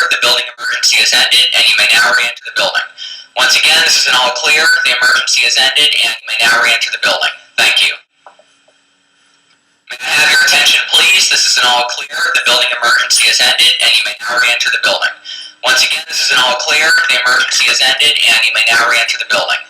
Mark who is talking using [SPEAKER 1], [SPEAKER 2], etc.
[SPEAKER 1] the building emergency has ended, and you may now re-enter the building. Once again, this is an all clear. The emergency has ended, and you may now re-enter the building. Thank you. May I have your attention, please? This is an all clear. The building emergency has ended, and you may now re-enter the building. Once again, this is an all clear. The emergency has ended, and you may now re-enter the building.